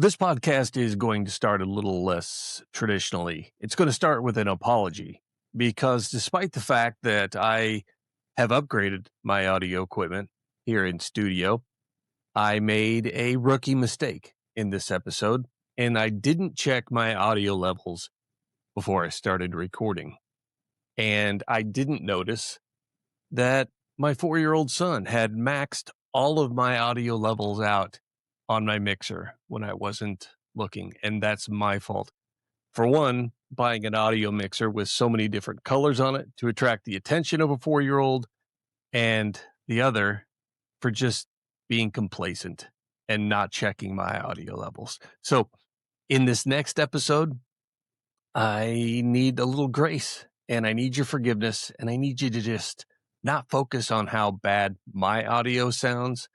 This podcast is going to start a little less traditionally. It's going to start with an apology because despite the fact that I have upgraded my audio equipment here in studio, I made a rookie mistake in this episode and I didn't check my audio levels before I started recording. And I didn't notice that my 4-year-old son had maxed all of my audio levels out on my mixer when I wasn't looking. And that's my fault. For one, buying an audio mixer with so many different colors on it to attract the attention of a 4-year-old, and the other for just being complacent and not checking my audio levels. So in this next episode, I need a little grace and I need your forgiveness and I need you to just not focus on how bad my audio sounds,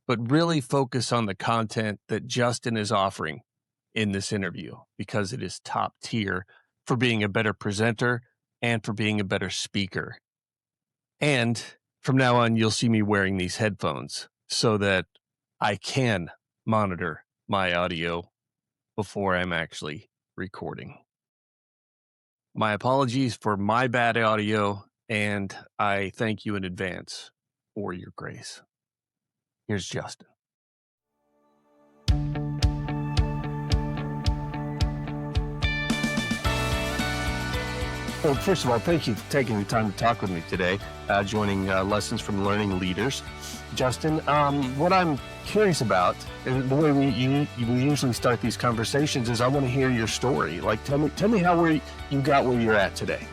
but really focus on the content that Justin is offering in this interview because it is top tier for being a better presenter and for being a better speaker. And from now on, you'll see me wearing these headphones so that I can monitor my audio before I'm actually recording. My apologies for my bad audio, and I thank you in advance for your grace. Here's Justin. Well, first of all, thank you for taking the time to talk with me today, joining Lessons from Learning Leaders. Justin, what I'm curious about, and the way we usually start these conversations is I want to hear your story. Like, tell me how you got where you're at today.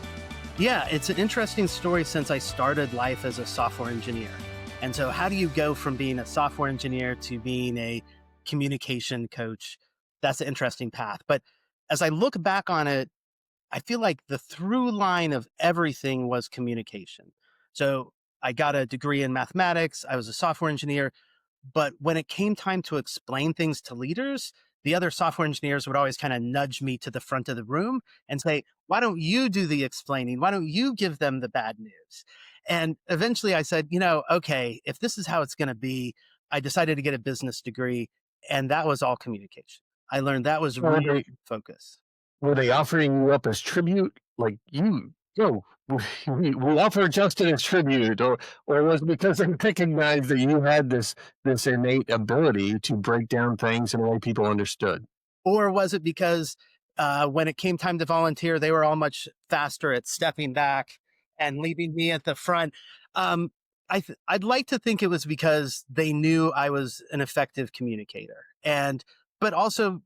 Yeah, it's an interesting story since I started life as a software engineer. And so how do you go from being a software engineer to being a communication coach? That's an interesting path. But as I look back on it, I feel like the through line of everything was communication. So I got a degree in mathematics. I was a software engineer. But when it came time to explain things to leaders, the other software engineers would always kind of nudge me to the front of the room and say, why don't you do the explaining? Why don't you give them the bad news? And eventually I said, okay, if this is how it's going to be, I decided to get a business degree, and that was all communication. I learned that was really focus. Were they offering you up as tribute? Like, we offer Justin as tribute, or was it because they recognized that you had this innate ability to break down things in a way people understood? Or was it because when it came time to volunteer, they were all much faster at stepping back and leaving me at the front? I'd like to think it was because they knew I was an effective communicator. But also,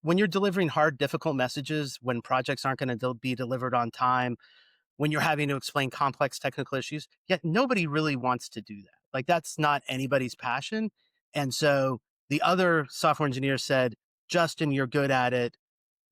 when you're delivering hard, difficult messages, when projects aren't going to be delivered on time, when you're having to explain complex technical issues, yet nobody really wants to do that. Like, that's not anybody's passion. And so the other software engineer said, Justin, you're good at it.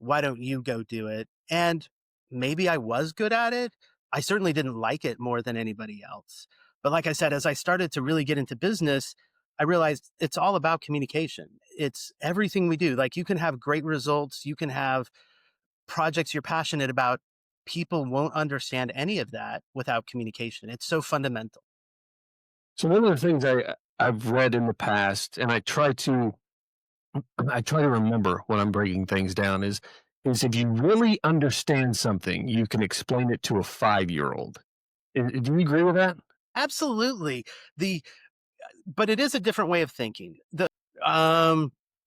Why don't you go do it? And maybe I was good at it. I certainly didn't like it more than anybody else. But like I said, as I started to really get into business, I realized it's all about communication. It's everything we do. Like, you can have great results. You can have projects you're passionate about. People won't understand any of that without communication. It's so fundamental. So one of the things I've read in the past, and I try to remember when I'm breaking things down, is if you really understand something, you can explain it to a 5-year-old. Do you agree with that? Absolutely. But it is a different way of thinking. Let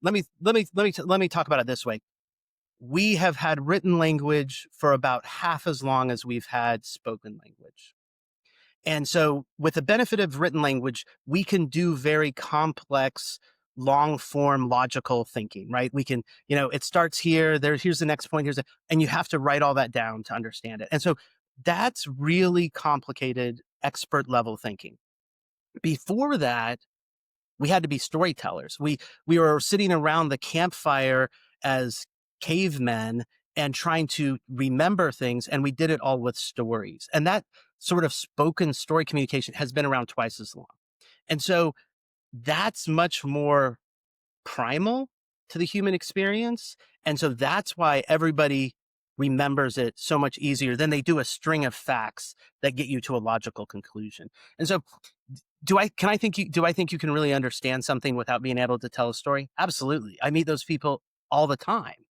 me talk about it this way. We have had written language for about half as long as we've had spoken language. And so with the benefit of written language, we can do very complex, long form logical thinking, right? We can, it starts here, here's the next point, and you have to write all that down to understand it. And so that's really complicated, expert level thinking. Before that, we had to be storytellers. We were sitting around the campfire as cavemen and trying to remember things, and we did it all with stories. And that sort of spoken story communication has been around twice as long. And so that's much more primal to the human experience. And so that's why everybody remembers it so much easier than they do a string of facts that get you to a logical conclusion. And so Do I think you can really understand something without being able to tell a story? Absolutely. I meet those people all the time.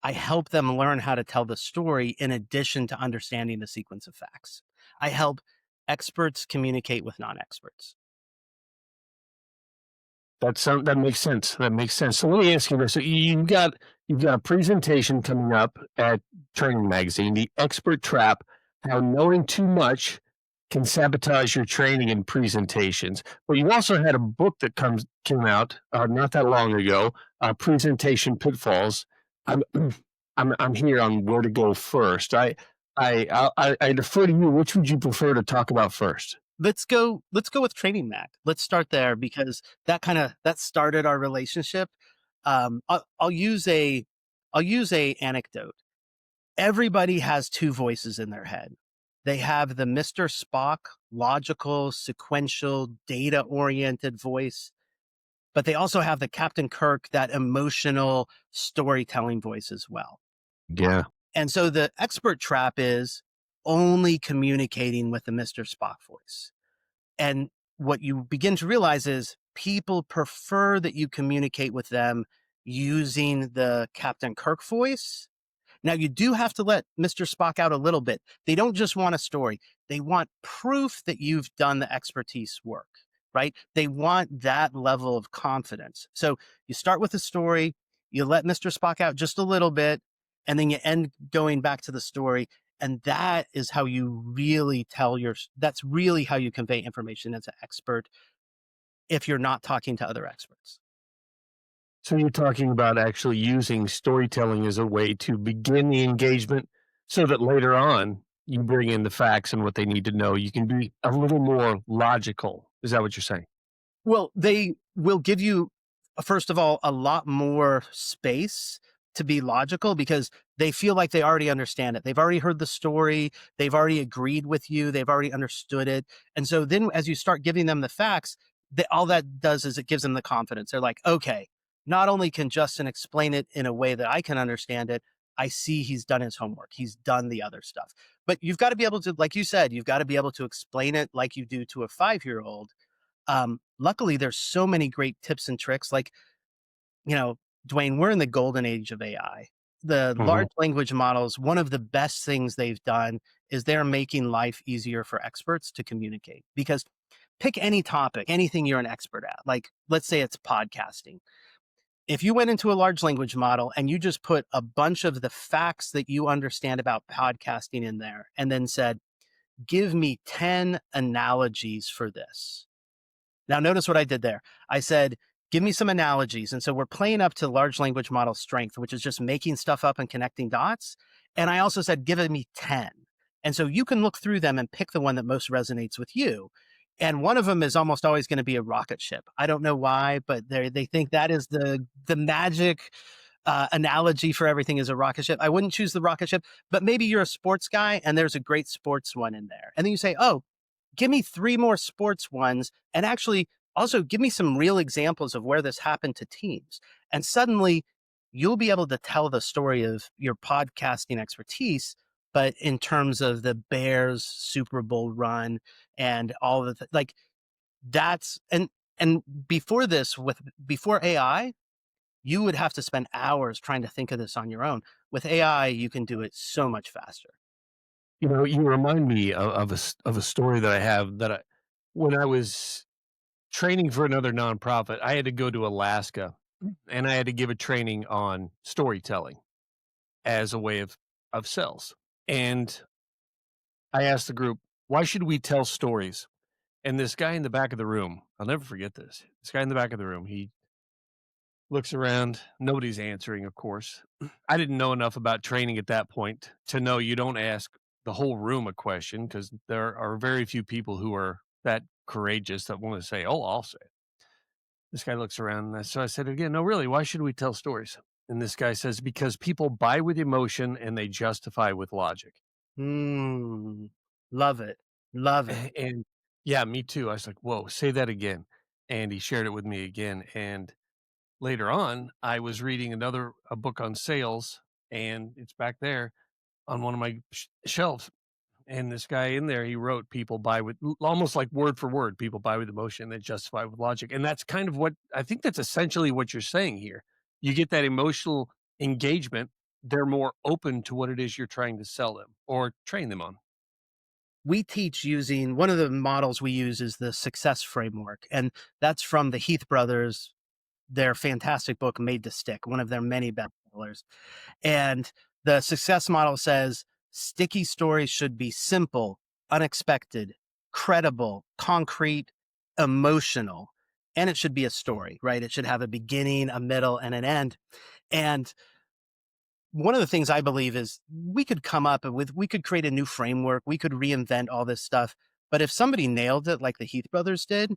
I help them learn how to tell the story in addition to understanding the sequence of facts. I help experts communicate with non-experts. That makes sense. That makes sense. So let me ask you this: so you've got a presentation coming up at Training Magazine, the expert trap: how knowing too much can sabotage your training and presentations. But you also had a book that came out not that long ago, Presentation Pitfalls. I'm I'm here on where to go first. I defer to you. Which would you prefer to talk about first? Let's go with Training Mac. Let's start there because that started our relationship. I'll use a anecdote. Everybody has two voices in their head. They have the Mr. Spock, logical, sequential, data oriented voice, but they also have the Captain Kirk, that emotional storytelling voice as well. Yeah. And so the expert trap is only communicating with the Mr. Spock voice. And what you begin to realize is people prefer that you communicate with them using the Captain Kirk voice. Now, you do have to let Mr. Spock out a little bit. They don't just want a story, they want proof that you've done the expertise work, right? They want that level of confidence. So you start with a story, you let Mr. Spock out just a little bit, and then you end going back to the story. And that is how you really that's really how you convey information as an expert if you're not talking to other experts. So you're talking about actually using storytelling as a way to begin the engagement so that later on you bring in the facts and what they need to know. You can be a little more logical. Is that what you're saying? Well, they will give you, first of all, a lot more space to be logical because they feel like they already understand it. They've already heard the story. They've already agreed with you. They've already understood it. And so then as you start giving them the facts, all that does is it gives them the confidence. They're like, okay, not only can Justin explain it in a way that I can understand it, I see he's done his homework. He's done the other stuff. But you've got to be able to, like you said, you've got to be able to explain it like you do to a 5-year-old. Luckily, there's so many great tips and tricks. Like, you know, Dwayne, we're in the golden age of AI. The Mhm. large language models, one of the best things they've done is they're making life easier for experts to communicate. Because pick any topic, anything you're an expert at. Like, let's say it's podcasting. If you went into a large language model and you just put a bunch of the facts that you understand about podcasting in there and then said, give me 10 analogies for this. Now, notice what I did there. I said, give me some analogies. And so we're playing up to large language model strength, which is just making stuff up and connecting dots. And I also said, give me 10. And so you can look through them and pick the one that most resonates with you. And one of them is almost always going to be a rocket ship. I don't know why, but they think that is the magic analogy for everything is a rocket ship. I wouldn't choose the rocket ship, but maybe you're a sports guy and there's a great sports one in there. And then you say, oh, give me 3 more sports ones and actually also give me some real examples of where this happened to teams. And suddenly you'll be able to tell the story of your podcasting expertise, but in terms of the Bears Super Bowl run and all the like that's and before this with before AI, you would have to spend hours trying to think of this on your own. With AI, you can do it so much faster. You remind me of a story that I have when I was training for another nonprofit, I had to go to Alaska and I had to give a training on storytelling as a way of sales. And I asked the group, why should we tell stories? And this guy in the back of the room, I'll never forget this. This guy in the back of the room, he looks around. Nobody's answering, of course. I didn't know enough about training at that point to know you don't ask the whole room a question because there are very few people who are that courageous that want to say, "Oh, I'll say it." This guy looks around, and so I said again, "No, really, why should we tell stories?" And this guy says, "Because people buy with emotion and they justify with logic." Mm, love it. Love it. And yeah, me too. I was like, "Whoa, say that again." And he shared it with me again. And later on, I was reading a book on sales, and it's back there on one of my shelves. And this guy in there, he wrote people buy with almost like word for word, people buy with emotion, they justify with logic. And that's kind of what I think that's essentially what you're saying here. You get that emotional engagement, they're more open to what it is you're trying to sell them or train them on. We teach using one of the models we use is the success framework. And that's from the Heath brothers, their fantastic book, Made to Stick, one of their many bestsellers. And the success model says sticky stories should be simple, unexpected, credible, concrete, emotional, and it should be a story, right? It should have a beginning, a middle, and an end. And one of the things I believe is we could come up with, we could create a new framework, we could reinvent all this stuff. But if somebody nailed it like the Heath brothers did,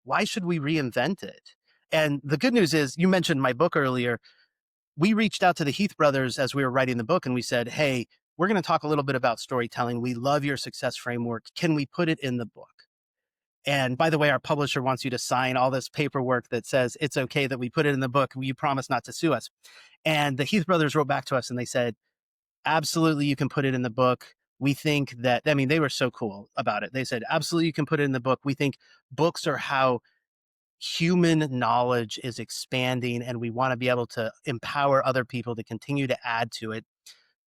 why should we reinvent it? And the good news is, you mentioned my book earlier. We reached out to the Heath brothers as we were writing the book and we said, hey, we're going to talk a little bit about storytelling. We love your success framework. Can we put it in the book? And by the way, our publisher wants you to sign all this paperwork that says it's okay that we put it in the book. Will you promise not to sue us? And the Heath brothers wrote back to us and they said, absolutely, you can put it in the book. We think that, I mean, they were so cool about it. They said, absolutely, you can put it in the book. We think books are how human knowledge is expanding, and we want to be able to empower other people to continue to add to it.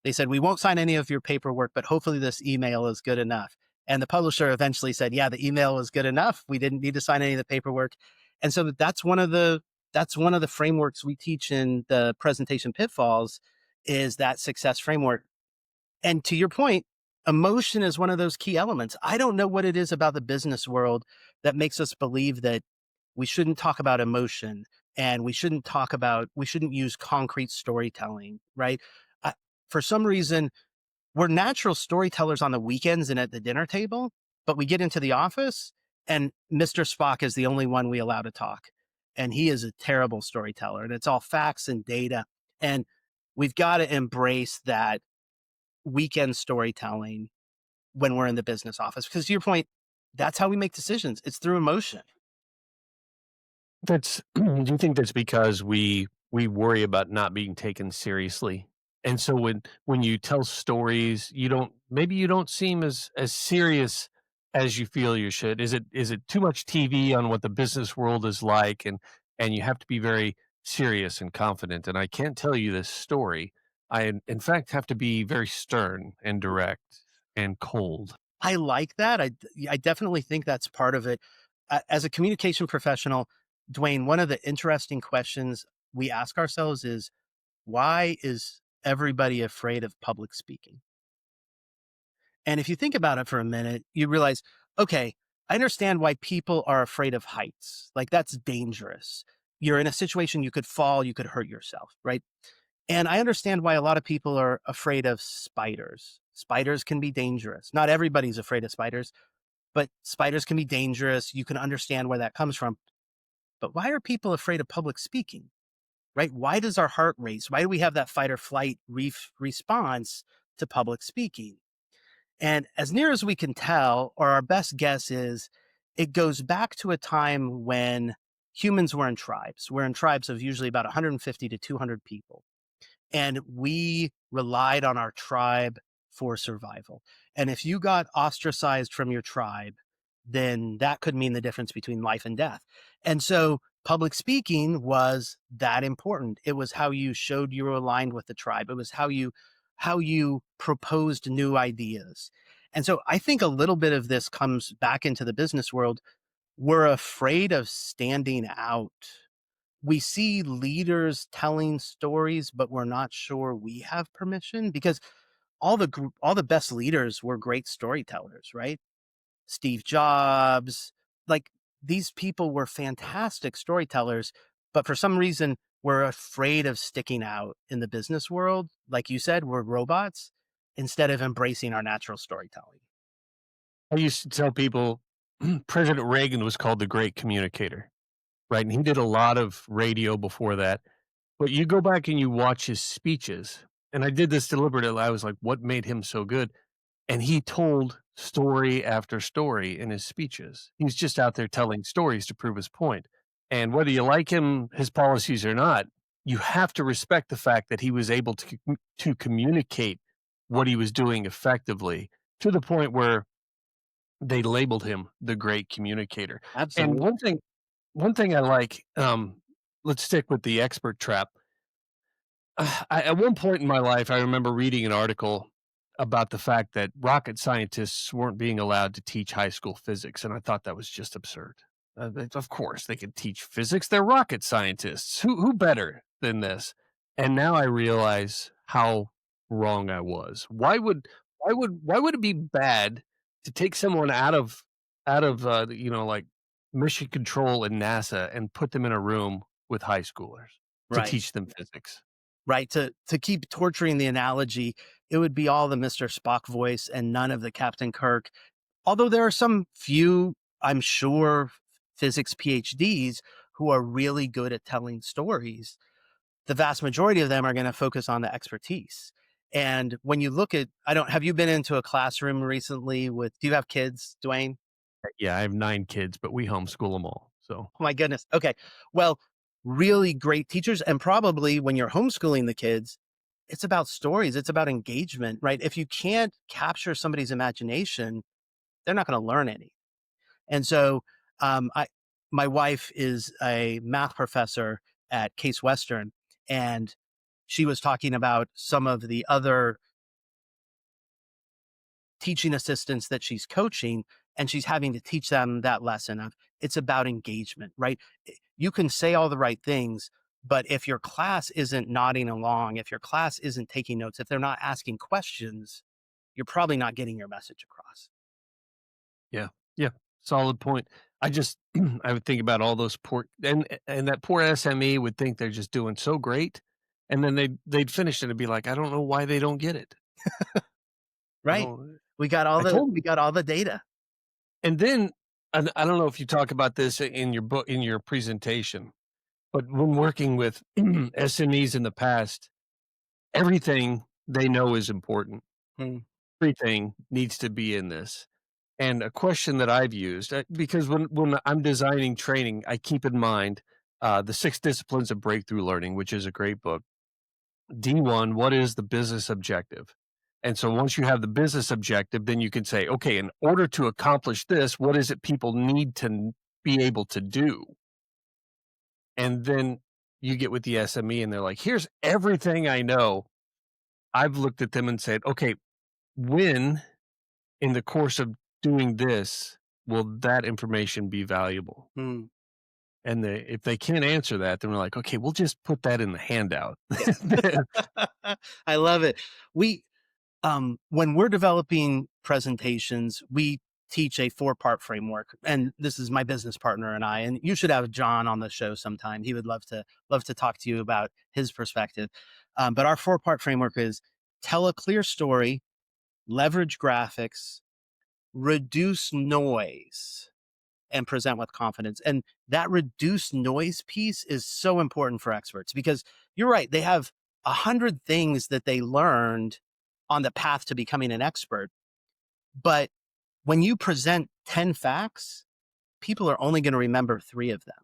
They said, we won't sign any of your paperwork, but hopefully this email is good enough. And the publisher eventually said, yeah, the email was good enough. We didn't need to sign any of the paperwork. And so that's one of the frameworks we teach in the Presentation Pitfalls, is that success framework. And to your point, emotion is one of those key elements. I don't know what it is about the business world that makes us believe that we shouldn't talk about emotion, and we shouldn't use concrete storytelling, right? I, for some reason, we're natural storytellers on the weekends and at the dinner table, but we get into the office and Mr. Spock is the only one we allow to talk. And he is a terrible storyteller, and it's all facts and data. And we've got to embrace that weekend storytelling when we're in the business office. Because to your point, that's how we make decisions. It's through emotion. That's do you think that's because we worry about not being taken seriously? And so when you tell stories, you don't seem as serious as you feel you should. Is it too much TV on what the business world is like and you have to be very serious and confident and I can't tell you this story. I in fact have to be very stern and direct and cold. I like that. I definitely think that's part of it. As a communication professional, Dwayne, one of the interesting questions we ask ourselves is, why is everybody afraid of public speaking? And if you think about it for a minute, you realize, okay, I understand why people are afraid of heights. Like, that's dangerous. You're in a situation you could fall, you could hurt yourself, right? And I understand why a lot of people are afraid of spiders. Spiders can be dangerous. Not everybody's afraid of spiders, but spiders can be dangerous. You can understand where that comes from. But why are people afraid of public speaking, right? Why does our heart race? Why do we have that fight or flight response to public speaking? And as near as we can tell, or our best guess is, it goes back to a time when humans were in tribes. We're in tribes of usually about 150 to 200 people. And we relied on our tribe for survival. And if you got ostracized from your tribe, then that could mean the difference between life and death. And so public speaking was that important. It was how you showed you were aligned with the tribe. It was how you proposed new ideas. And so I think a little bit of this comes back into the business world. We're afraid of standing out. We see leaders telling stories, but we're not sure we have permission, because all the best leaders were great storytellers, right? Steve Jobs, like, these people were fantastic storytellers, but for some reason we're afraid of sticking out in the business world. Like you said, we're robots instead of embracing our natural storytelling. I used to tell people President Reagan was called the great communicator, right? And he did a lot of radio before that. But you go back and you watch his speeches, and I did this deliberately. I was like, what made him so good? And he told story after story in his speeches. He's just out there telling stories to prove his point. And whether you like him, his policies or not, you have to respect the fact that he was able to communicate what he was doing effectively to the point where they labeled him the great communicator. And Absolutely. one thing I like, let's stick with the expert trap. At one point in my life, I remember reading an article about the fact that rocket scientists weren't being allowed to teach high school physics, and I thought that was just absurd. Of course, they can teach physics. They're rocket scientists. Who better than this? And now I realize how wrong I was. Why would it be bad to take someone out of like mission control and NASA and put them in a room with high schoolers to Right. teach them physics? Right. To keep torturing the analogy, it would be all the Mr. Spock voice and none of the Captain Kirk. Although there are some few, I'm sure, physics PhDs who are really good at telling stories. The vast majority of them are going to focus on the expertise. And when you look at, I don't, have you been into a classroom recently do you have kids, Dwayne? Yeah, I have 9 kids, but we homeschool them all, so Oh my goodness. Okay. Well, really great teachers. And probably when you're homeschooling the kids, it's about stories, it's about engagement, right? If you can't capture somebody's imagination, they're not going to learn any. And so, I, my wife is a math professor at Case Western, and she was talking about some of the other teaching assistants that she's coaching, and she's having to teach them that lesson of it's about engagement, right? You can say all the right things, but if your class isn't nodding along, if your class isn't taking notes, if they're not asking questions, you're probably not getting your message across. yeah, yeah, solid point. I just I would think about all those poor and that poor SME would think they're just doing so great, and then they'd finish it and be like, "I don't know why they don't get it." I Right. don't We I told we 'em. got all the data. And then I don't know if you talk about this in your book in your presentation, but when working with SMEs in the past, everything they know is important. Hmm. Everything needs to be in this. And a question that I've used, because when I'm designing training, I keep in mind the 6 Disciplines of Breakthrough Learning, which is a great book. D1, what is the business objective? And so once you have the business objective, then you can say, okay, in order to accomplish this, what is it people need to be able to do? And then you get with the SME and they're like, here's everything I know. I've looked at them and said, okay, when in the course of doing this, will that information be valuable? Hmm. And if they can't answer that, then we're like, okay, we'll just put that in the handout. Yeah. I love it. We when we're developing presentations, we teach a 4-part framework, and this is my business partner and I. And you should have John on the show sometime. He would love to talk to you about his perspective. But our 4-part framework is tell a clear story, leverage graphics, reduce noise, and present with confidence. And that reduced noise piece is so important for experts because you're right. They have 100 things that they learned on the path to becoming an expert. But when you present 10 facts, people are only going to remember 3 of them.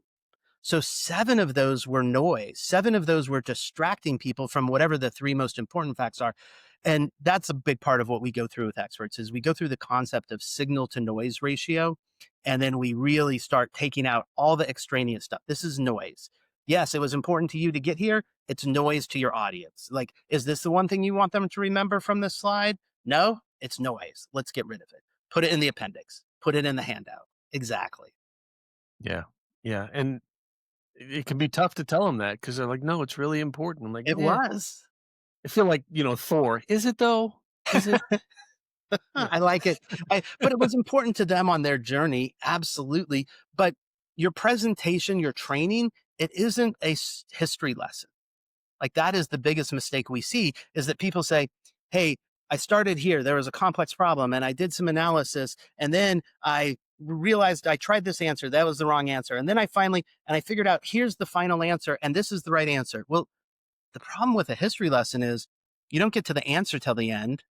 So 7 of those were noise. 7 of those were distracting people from whatever the 3 most important facts are. And that's a big part of what we go through with experts is we go through the concept of signal to noise ratio. And then we really start taking out all the extraneous stuff. This is noise. Yes, it was important to you to get here. It's noise to your audience. Like, is this the one thing you want them to remember from this slide? No, it's noise. Let's get rid of it. Put it in the appendix. Put it in the handout. Exactly. Yeah. Yeah. And it can be tough to tell them that because they're like, no, it's really important. I'm like, It yeah, was. I feel like, Thor. Is it though? Is it? Yeah. I like it. But it was important to them on their journey, absolutely. But your presentation, your training, it isn't a history lesson. Like that is the biggest mistake we see is that people say, "Hey, I started here. There was a complex problem, and I did some analysis, and then I realized I tried this answer. That was the wrong answer, and then I figured out here's the final answer, and this is the right answer." Well, the problem with a history lesson is you don't get to the answer till the end.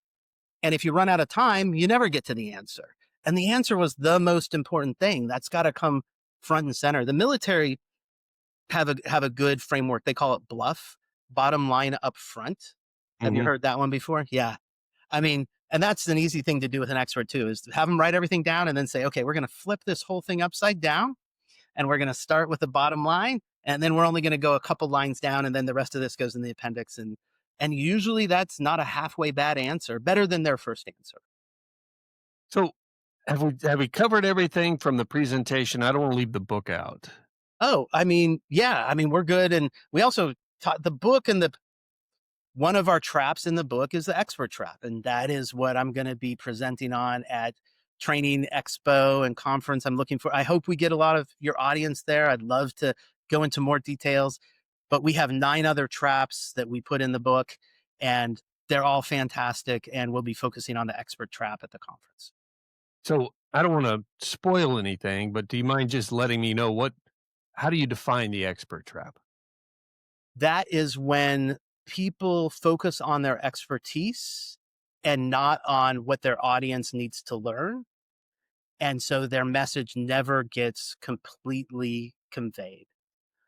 And if you run out of time, you never get to the answer. And the answer was the most important thing. That's got to come front and center. The military have a good framework. They call it bluff, bottom line up front. Have you Mhm. heard that one before? Yeah. I mean, and that's an easy thing to do with an expert too, is to have them write everything down and then say, okay, we're going to flip this whole thing upside down and we're going to start with the bottom line. And then we're only going to go a couple lines down. And then the rest of this goes in the appendix. And usually that's not a halfway bad answer, better than their first answer. So have we covered everything from the presentation? I don't want to leave the book out. Oh, I mean, yeah, I mean, we're good. And we also taught the book and the one of our traps in the book is the expert trap. And that is what I'm going to be presenting on at Training Expo and conference. I'm looking for, I hope we get a lot of your audience there. I'd love to go into more details, but we have 9 other traps that we put in the book and they're all fantastic. And we'll be focusing on the expert trap at the conference. So I don't want to spoil anything, but do you mind just letting me know how do you define the expert trap? That is when people focus on their expertise and not on what their audience needs to learn. And so their message never gets completely conveyed.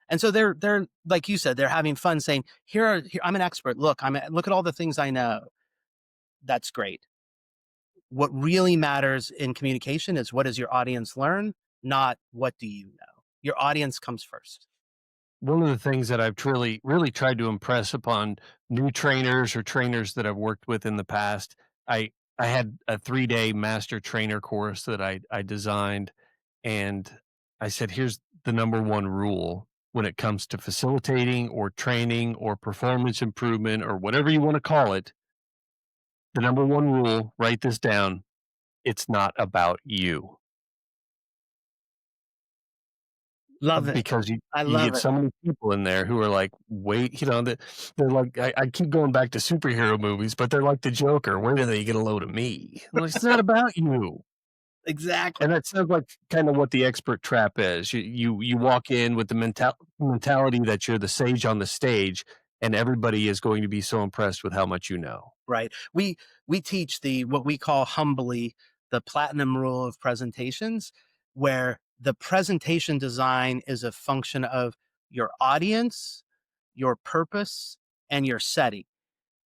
And so they're like you said, they're having fun saying, here I'm an expert. Look at all the things I know. That's great. What really matters in communication is what does your audience learn, not what do you know. Your audience comes first. One of the things that I've really tried to impress upon new trainers or trainers that I've worked with in the past, I had a 3-day master trainer course that I designed, and I said, "Here's the number one rule when it comes to facilitating or training or performance improvement or whatever you wanna call it. The number one rule, write this down, it's not about you." Love it. Because I you love get it. so many people in there who are like, "Wait," they're like I keep going back to superhero movies, but they're like the Joker, "When are they get a load of me?" I'm like, "It's not about you." Exactly. And that sounds like kinda what the expert trap is. You walk in with the mentality that you're the sage on the stage, and everybody is going to be so impressed with how much you know. Right. We teach the what we call humbly the platinum rule of presentations, where the presentation design is a function of your audience, your purpose, and your setting.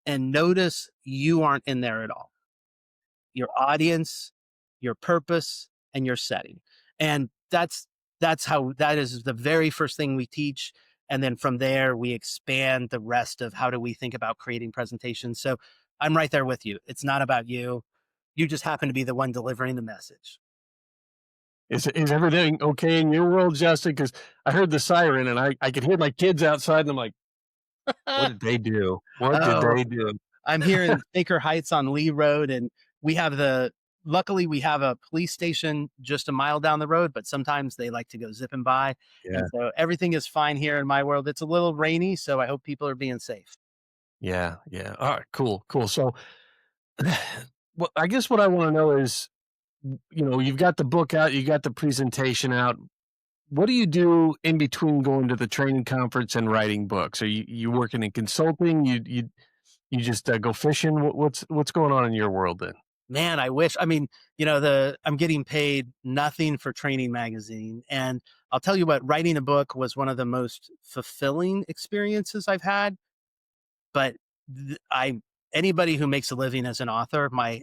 And notice you aren't in there at all. Your audience, your purpose, and your setting. And that is the very first thing we teach. And then from there, we expand the rest of how do we think about creating presentations. So I'm right there with you. It's not about you. You just happen to be the one delivering the message. Is everything okay in your world, Justin? Because I heard the siren and I could hear my kids outside, and I'm like, "What did they do? What did Oh, they do?" I'm here in Baker Heights on Lee Road, and we have luckily we have a police station just a mile down the road, but sometimes they like to go zipping by. And Yeah. so everything is fine here in my world. It's a little rainy, so I hope people are being safe. Yeah, yeah. Alright, cool, cool. So, well, I guess what I wanna know is, you've got the book out, you got the presentation out. What do you do in between going to the training conference and writing books? Are you working in consulting? You just, go fishing? What's going on in your world then? Man, I wish. I mean, the I'm getting paid nothing for Training Magazine, and I'll tell you what, writing a book was one of the most fulfilling experiences I've had. But I anybody who makes a living as an author, my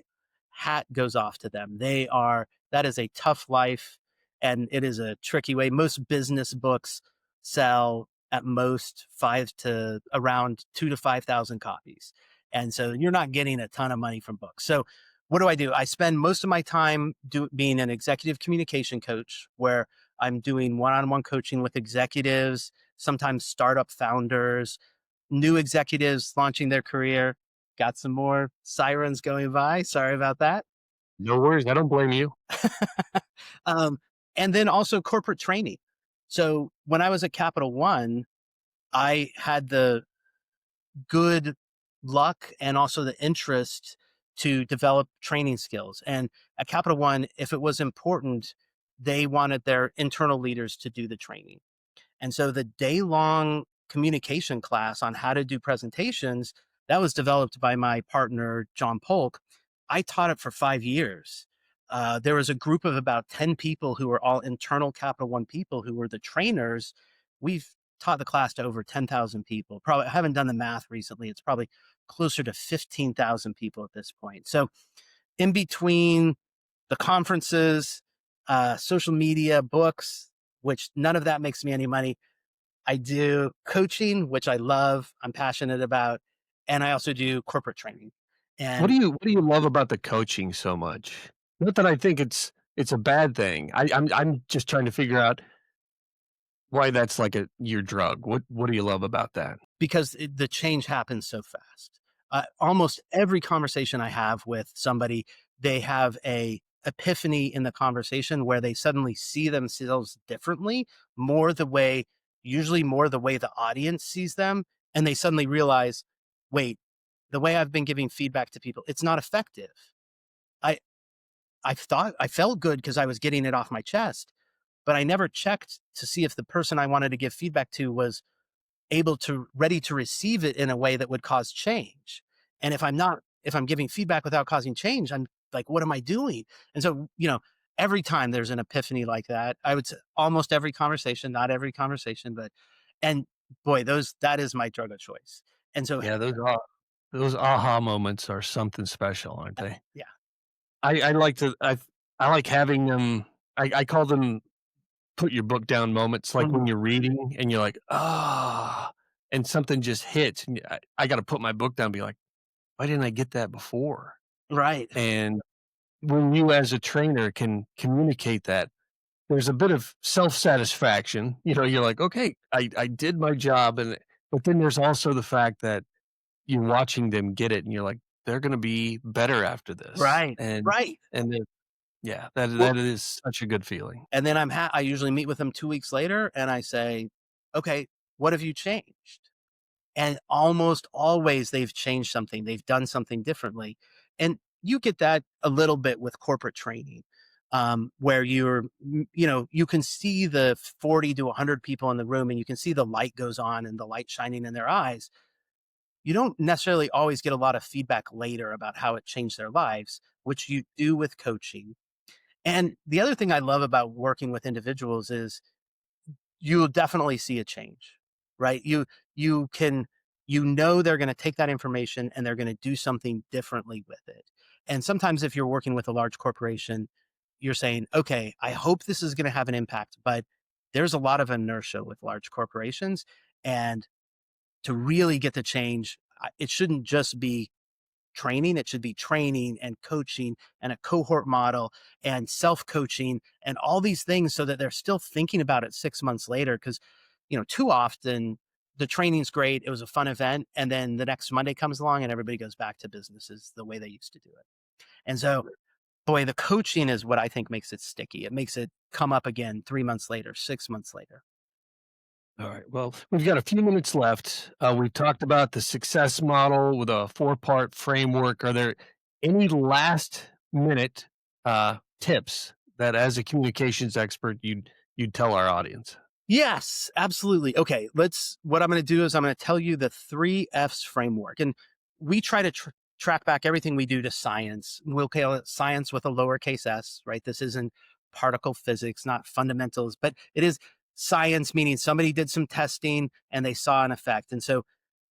hat goes off to them. That is a tough life and it is a tricky way. Most business books sell at most 5 to around 2 to 5,000 copies. And so you're not getting a ton of money from books. So what do? I spend most of my time being an executive communication coach where I'm doing one-on-one coaching with executives, sometimes startup founders, new executives launching their career. Got some more sirens going by. Sorry about that. No worries, I don't blame you. um, and then also corporate training. So when I was at Capital One, I had the good luck and also the interest to develop training skills. And at Capital One, if it was important, they wanted their internal leaders to do the training. And so the day long communication class on how to do presentations that was developed by my partner, John Polk. I taught it for 5 years. There was a group of about 10 people who were all internal Capital One people who were the trainers. We've taught the class to over 10,000 people. Probably I haven't done the math recently. It's probably closer to 15,000 people at this point. So in between the conferences, social media, books, which none of that makes me any money. I do coaching, which I love, I'm passionate about, and I also do corporate training. And What do you love about the coaching so much? Not that I think it's a bad thing. I'm just trying to figure out why that's like your drug. What do you love about that? because the change happens so fast. Almost every conversation I have with somebody, they have a epiphany in the conversation where they suddenly see themselves differently, more the way, usually more the way the audience sees them, and they suddenly realize, wait, the way I've been giving feedback to people, it's not effective. I I thought I felt good because I was getting it off my chest, but I never checked to see if the person I wanted to give feedback to was able to ready to receive it in a way that would cause change. And if I'm not, if I'm giving feedback without causing change, I'm like, what am I doing? And so, every time there's an epiphany like that, I would say almost every conversation, not every conversation, but, and boy, that is my drug of choice. And so, Yeah, those aha moments are something special, aren't they? yeah, I like to I like having them. I call them put your book down moments, like when mhm, you're reading and you're like, "Ah," and something just hits, and I gotta put my book down and be like, "Why didn't I get that before?" right, And when you as a trainer can communicate that, there's a bit of self-satisfaction, you're like, "Okay, I did my job," but then there's also the fact that you're watching them get it, and you're like, "They're gonna be better after this," right, and right. and then yeah, that Well, that is such a good feeling. and then I usually meet with them 2 weeks later, and I say, okay, what have you changed? And almost always they've changed something. They've done something differently. And you get that a little bit with corporate training, where you can see the 40 to 100 people in the room and you can see the light goes on and the light shining in their eyes. You don't necessarily always get a lot of feedback later about how it changed their lives, which you do with coaching. And the other thing I love about working with individuals is you'll definitely see a change, right? You can they're going to take that information and they're going to do something differently with it. And sometimes if you're working with a large corporation, you're saying, "Okay, I hope this is going to have an impact," but there's a lot of inertia with large corporations, and to really get the change, it shouldn't just be training. It should be training and coaching and a cohort model and self coaching and all these things so that they're still thinking about it 6 months later. Cause, too often the training's great. It was a fun event. And then the next Monday comes along and everybody goes back to businesses the way they used to do it. And so, boy, the coaching is what I think makes it sticky. It makes it come up again 3 months later, 6 months later. All right. Well, we've got a few minutes left. We've talked about the success model with a four-part framework. Are there any last minute tips that, as a communications expert, you'd tell our audience? Yes, absolutely. Okay, what I'm going to do is I'm going to tell you the 3 F's framework. And we try to track back everything we do to science. We'll call it science with a lowercase s, right? This isn't particle physics, not fundamentals, but it is science, meaning somebody did some testing and they saw an effect. And so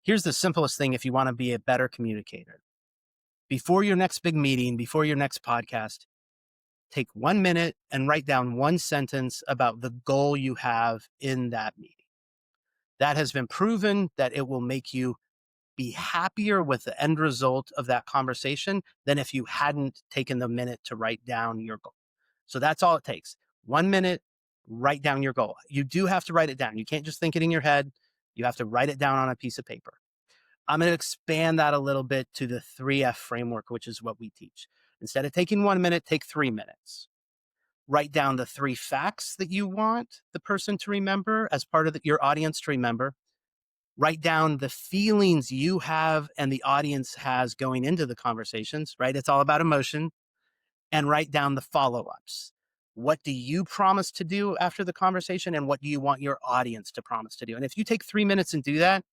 here's the simplest thing if you want to be a better communicator. Before your next big meeting, before your next podcast, take 1 minute and write down one sentence about the goal you have in that meeting. That has been proven that it will make you be happier with the end result of that conversation than if you hadn't taken the minute to write down your goal. So that's all it takes. 1 minute, write down your goal. You do have to write it down. You can't just think it in your head. You have to write it down on a piece of paper. I'm going to expand that a little bit to the 3F framework, which is what we teach. Instead of taking 1 minute, take 3 minutes. Write down the 3 facts that you want the person to remember as part of your audience to remember. Write down the feelings you have and the audience has going into the conversations, right? It's all about emotion. And write down the follow ups. What do you promise to do after the conversation? And what do you want your audience to promise to do? And if you take 3 minutes and do that,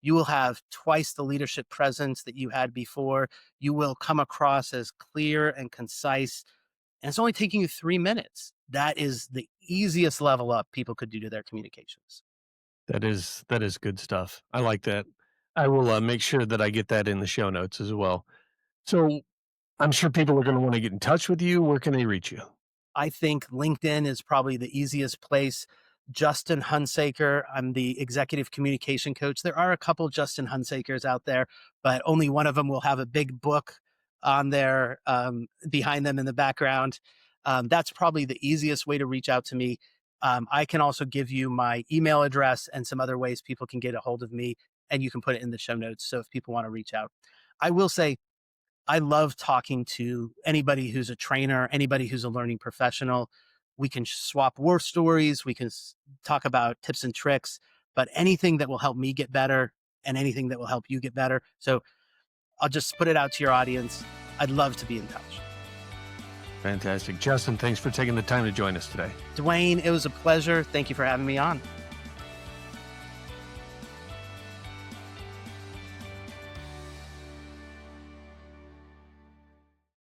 you will have twice the leadership presence that you had before. You will come across as clear and concise, and it's only taking you 3 minutes. That is the easiest level up people could do to their communications. That is good stuff. I like that. I will make sure that I get that in the show notes as well. So I'm sure people are going to want to get in touch with you. Where can they reach you? I think LinkedIn is probably the easiest place. Justin Hunsaker, I'm the executive communication coach. There are a couple Justin Hunsakers out there, but only one of them will have a big book on there behind them in the background. That's probably the easiest way to reach out to me. I can also give you my email address and some other ways people can get a hold of me, and you can put it in the show notes. So if people want to reach out, I will say I love talking to anybody who's a trainer, anybody who's a learning professional. We can swap war stories. We can talk about tips and tricks, but anything that will help me get better and anything that will help you get better. So I'll just put it out to your audience. I'd love to be in touch. Fantastic. Justin, thanks for taking the time to join us today. Dwayne, it was a pleasure. Thank you for having me on.